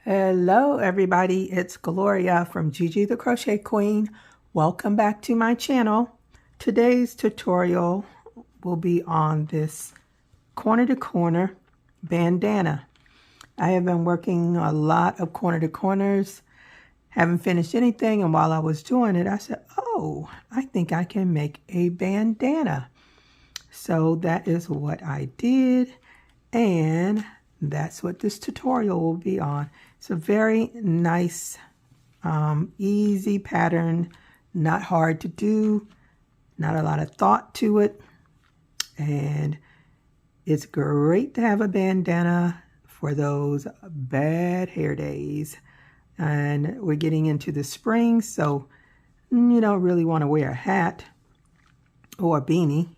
Hello everybody, it's Gloria from GGTheCrochetQueen. Welcome back to my channel. Today's tutorial will be on this corner to corner bandana. I have been working a lot of corner to corners, haven't finished anything, and while I was doing it I said, oh, I think I can make a bandana. So that is what I did, and that's what this tutorial will be on. It's a very nice, easy pattern, not hard to do, not a lot of thought to it, and it's great to have a bandana for those bad hair days. And we're getting into the spring, so you don't really want to wear a hat or a beanie,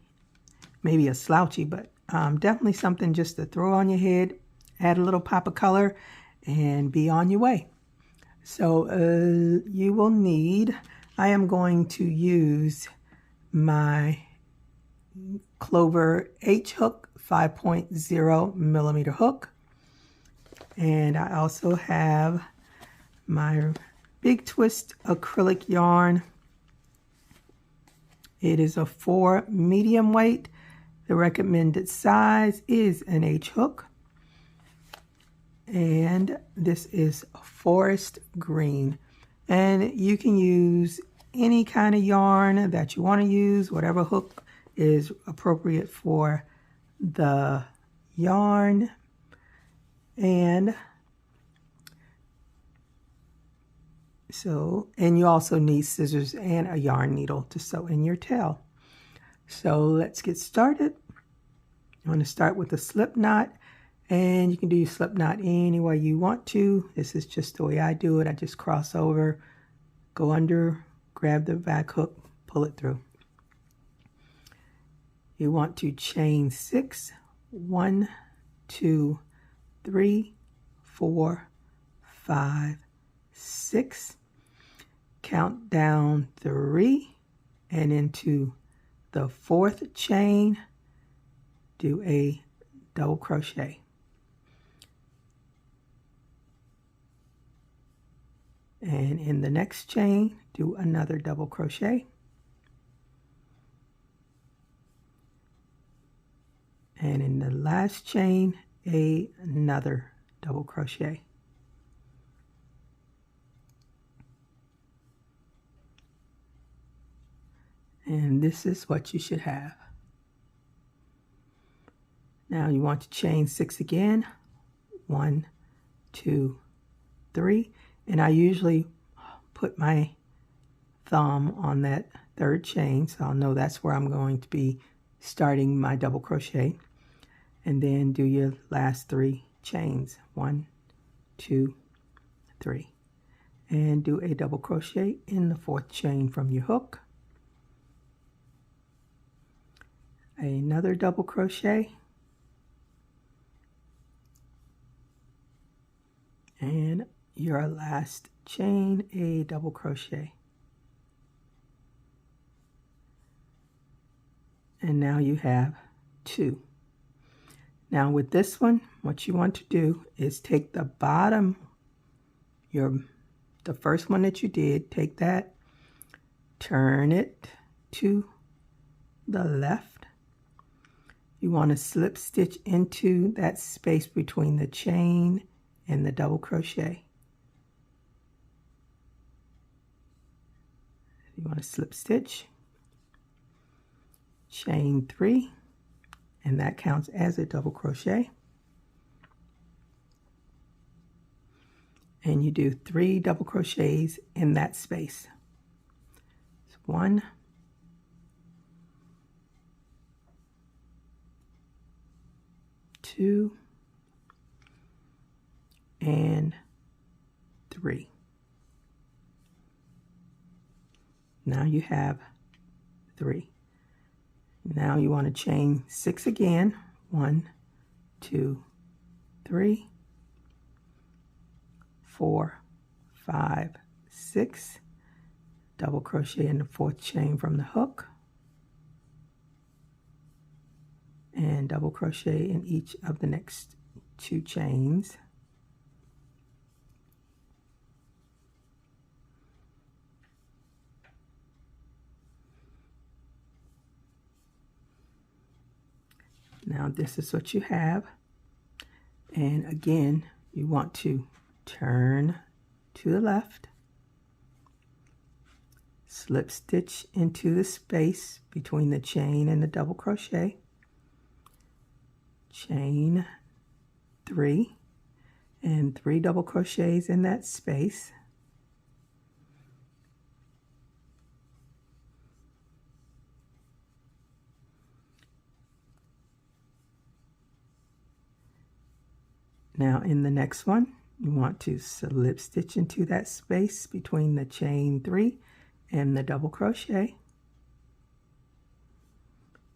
maybe a slouchy, but definitely something just to throw on your head, add a little pop of color, and be on your way. So you will need, I am going to use my Clover H hook, 5.0 millimeter hook. And I also have my Big Twist acrylic yarn. It is a 4 medium weight. The recommended size is an H hook. And this is forest green. And you can use any kind of yarn that you want to use, whatever hook is appropriate for the yarn. And you also need scissors and a yarn needle to sew in your tail. So let's get started. I'm going to start with a slip knot, and you can do your slip knot any way you want to. This is just the way I do it. I just cross over, go under, grab the back hook, pull it through. You want to chain 6, 1, 2, 3, 4, 5, 6. Count down 3 and into the 4th chain, do a double crochet. And in the next chain, do another double crochet. And in the last chain, another double crochet. And this is what you should have. Now you want to chain 6 again. 1, 2, 3. And I usually put my thumb on that 3rd chain, so I'll know that's where I'm going to be starting my double crochet. And then do your last 3 chains. 1, 2, 3. And do a double crochet in the 4th chain from your hook. Another double crochet. And your last chain, a double crochet. And now you have 2. Now with this one, what you want to do is take the bottom, the first one that you did, take that, turn it to the left. You want to slip stitch into that space between the chain and the double crochet. You want to slip stitch, chain 3, and that counts as a double crochet. And you do 3 double crochets in that space. It's 1, 2, and 3. Now you have 3. Now you want to chain 6 again. 1, 2, 3, 4, 5, 6. Double crochet in the 4th chain from the hook. And double crochet in each of the next 2 chains. Now this is what you have. And again, you want to turn to the left, slip stitch into the space between the chain and the double crochet, chain 3 and 3 double crochets in that space, now in the next one you want to slip stitch into that space between the chain 3 and the double crochet,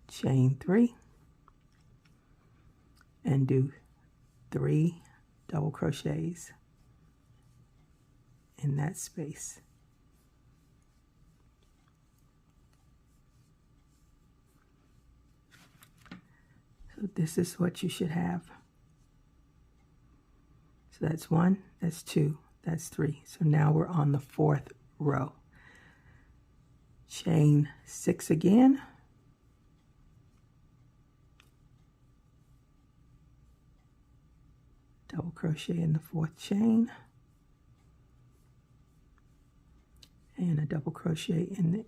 chain 3, and do 3 double crochets in that space. So this is what you should have. So that's 1, that's 2, that's 3. So now we're on the 4th row. Chain 6 again. Double crochet in the 4th chain. And a double crochet in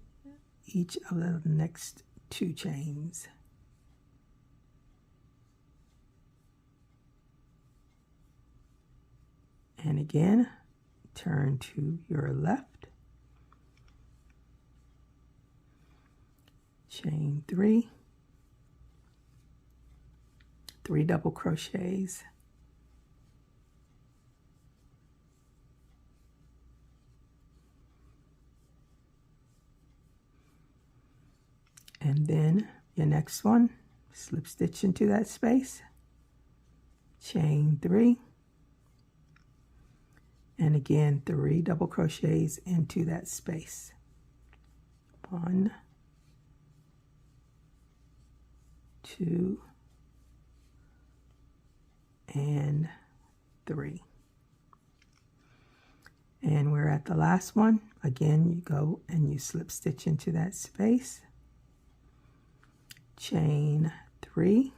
each of the next 2 chains. And again, turn to your left, chain 3, 3 double crochets, and then your next one, slip stitch into that space, chain 3, and again 3 double crochets into that space. 1, 2, and 3. And we're at the last one. Again, you go and you slip stitch into that space, chain 3,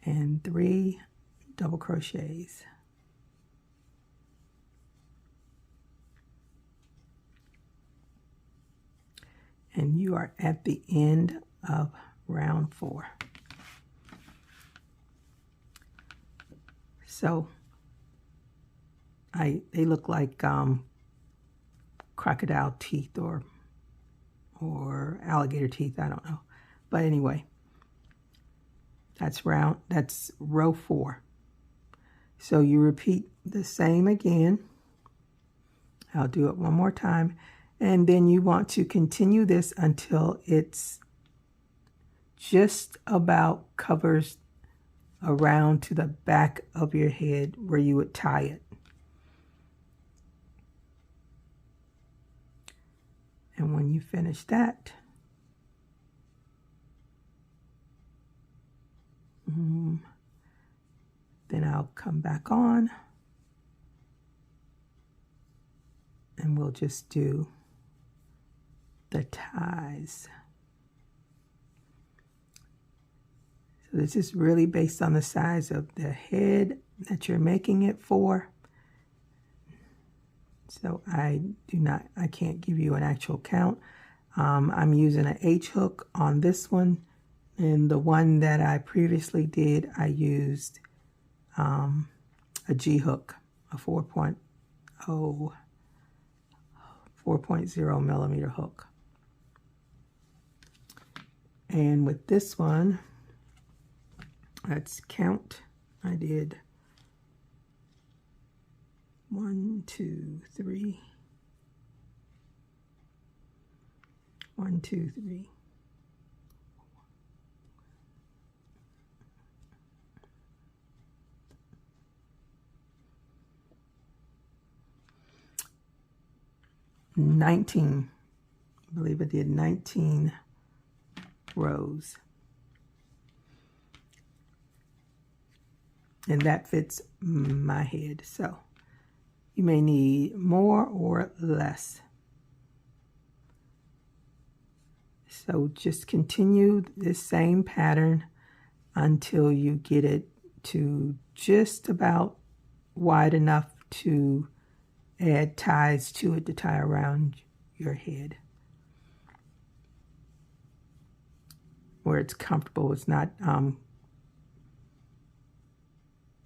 and 3 double crochets. And you are at the end of round 4. So they look like crocodile teeth or alligator teeth, I don't know. But anyway, that's row 4. So you repeat the same again. I'll do it one more time. And then you want to continue this until it's just about covers around to the back of your head where you would tie it. And when you finish that, then I'll come back on and we'll just do the ties. So this is really based on the size of the head that you're making it for. So I can't give you an actual count. I'm using an H hook on this one, and the one that I previously did, I used a G hook, a 4.0 millimeter hook. And with this one, let's count. I did 1, 2, 3. 1, 2, 3. 19. I believe I did 19 rows. And that fits my head. So you may need more or less. So just continue this same pattern until you get it to just about wide enough to add ties to it to tie around your head, where it's comfortable. It's not,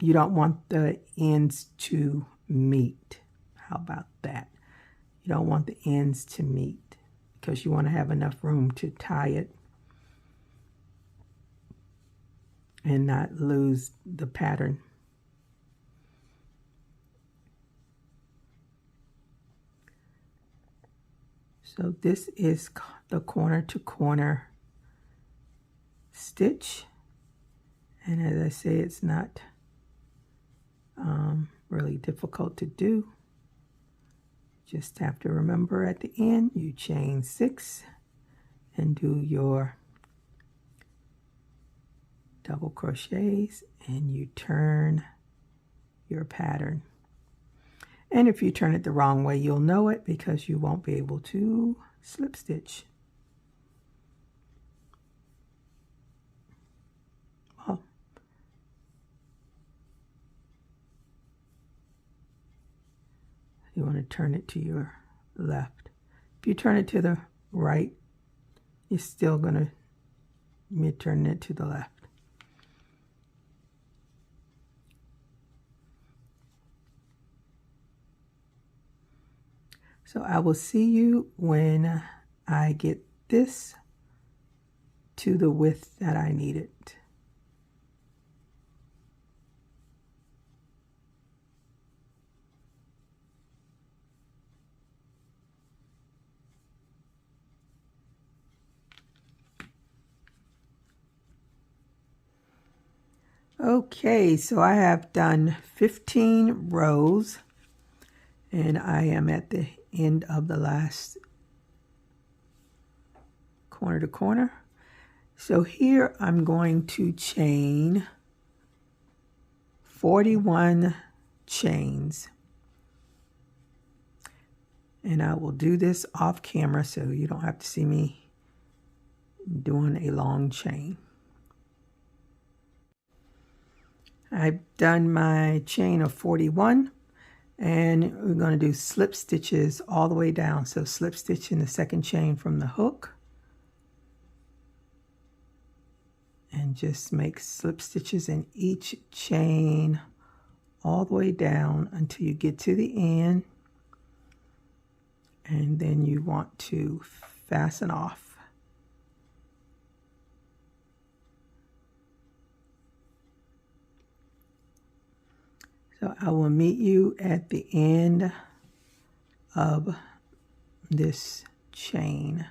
you don't want the ends to meet. How about that? You don't want the ends to meet because you want to have enough room to tie it and not lose the pattern. So this is the corner to corner stitch, and as I say, it's not really difficult to do. Just have to remember at the end you chain 6 and do your double crochets, and you turn your pattern. And if you turn it the wrong way, you'll know it because you won't be able to slip stitch. Well, you want to turn it to your left. If you turn it to the right, you're still going to be turning it to the left. So I will see you when I get this to the width that I need it. Okay, so I have done 15 rows and I am at the end of the last corner to corner. So here I'm going to chain 41 chains, and I will do this off camera so you don't have to see me doing a long chain. I've done my chain of 41, and we're going to do slip stitches all the way down. So slip stitch in the second chain from the hook, and just make slip stitches in each chain all the way down until you get to the end, and then you want to fasten off. So I will meet you at the end of this chain.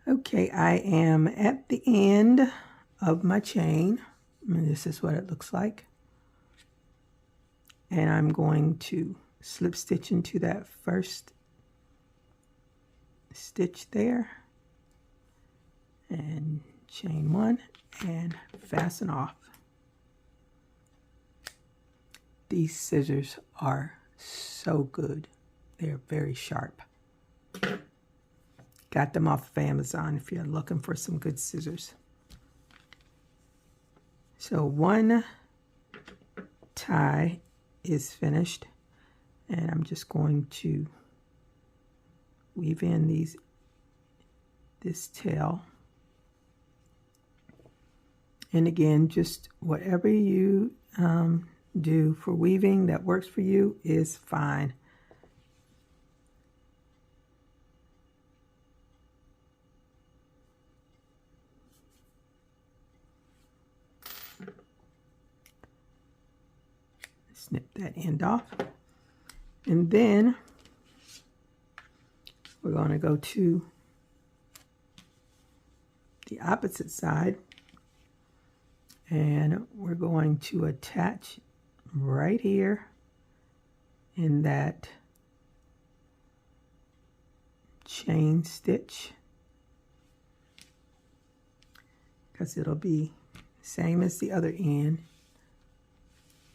Okay, I am at the end of my chain, and this is what it looks like. And I'm going to slip stitch into that first stitch there, and chain 1 and fasten off. These scissors are so good. They're very sharp. Got them off of Amazon if you're looking for some good scissors. So one tie is finished, and I'm just going to weave in this tail. And again, just whatever you do for weaving that works for you is fine. Snip that end off. And then we're going to go to the opposite side, and we're going to attach right here in that chain stitch, because it'll be the same as the other end.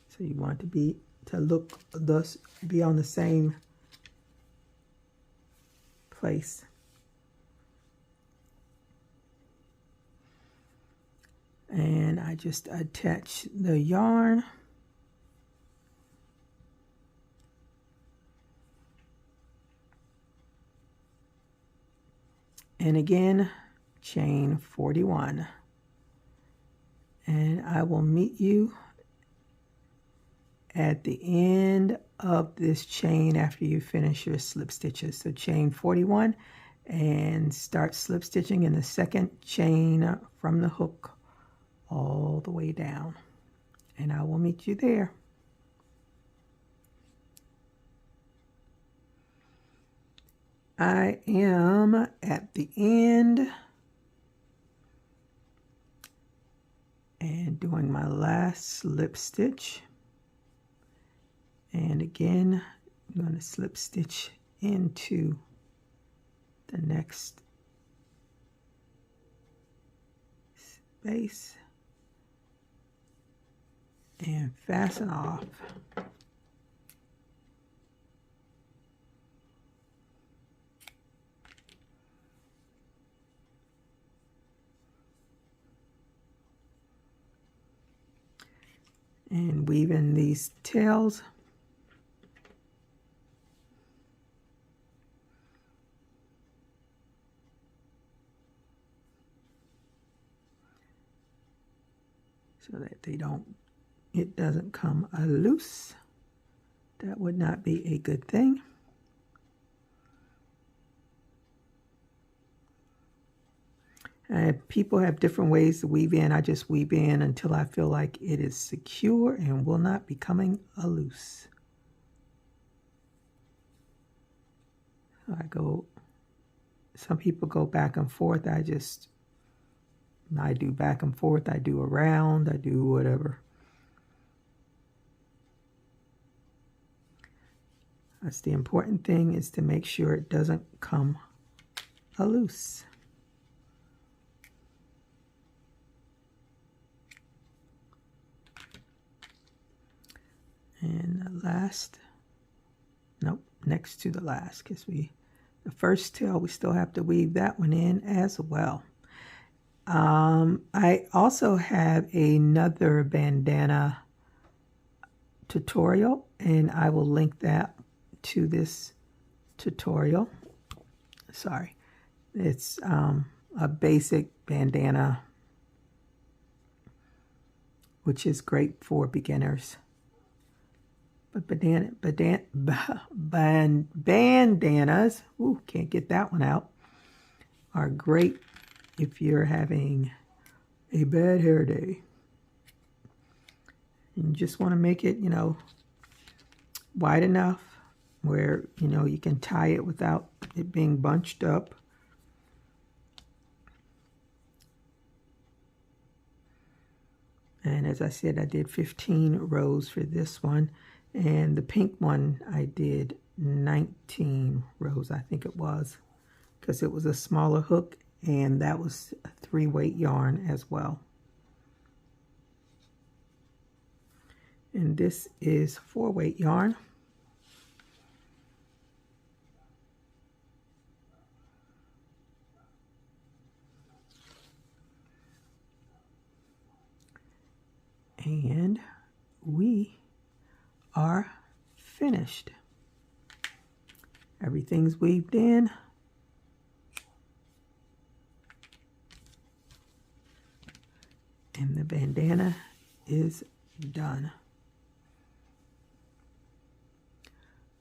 So you want to be be on the same place. And I just attach the yarn. And again, chain 41. And I will meet you at the end of this chain after you finish your slip stitches. So chain 41 and start slip stitching in the second chain from the hook all the way down. And I will meet you there. I am at the end and doing my last slip stitch. And again, I'm going to slip stitch into the next space and fasten off. And weave in these tails. So that it doesn't come loose. That would not be a good thing. People have different ways to weave in. I just weave in until I feel like it is secure and will not be coming loose. So some people go back and forth. I do back and forth. I do around. I do whatever. That's the important thing, is to make sure it doesn't come loose. And the last, nope, next to the last, because the first tail, we still have to weave that one in as well. I also have another bandana tutorial, and I will link that to this tutorial. Sorry, it's a basic bandana, which is great for beginners. But bandanas, ooh, can't get that one out, are great if you're having a bad hair day. You just want to make it, wide enough where, you can tie it without it being bunched up. And as I said, I did 15 rows for this one. And the pink one, I did 19 rows, I think it was, because it was a smaller hook, and that was a 3-weight yarn as well. And this is 4-weight yarn. And we are finished. Everything's weaved in. And the bandana is done.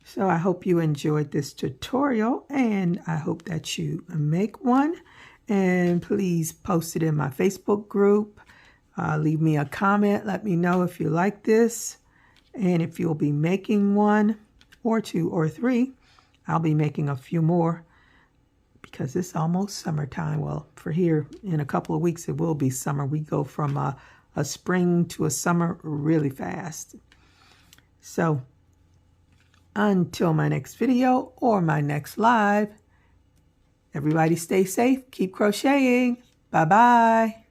So I hope you enjoyed this tutorial, and I hope that you make one. And please post it in my Facebook group. Leave me a comment. Let me know if you like this. And if you'll be making one or 2 or 3, I'll be making a few more because it's almost summertime. Well, for here in a couple of weeks, it will be summer. We go from a spring to a summer really fast. So until my next video or my next live, everybody stay safe, keep crocheting. Bye-bye.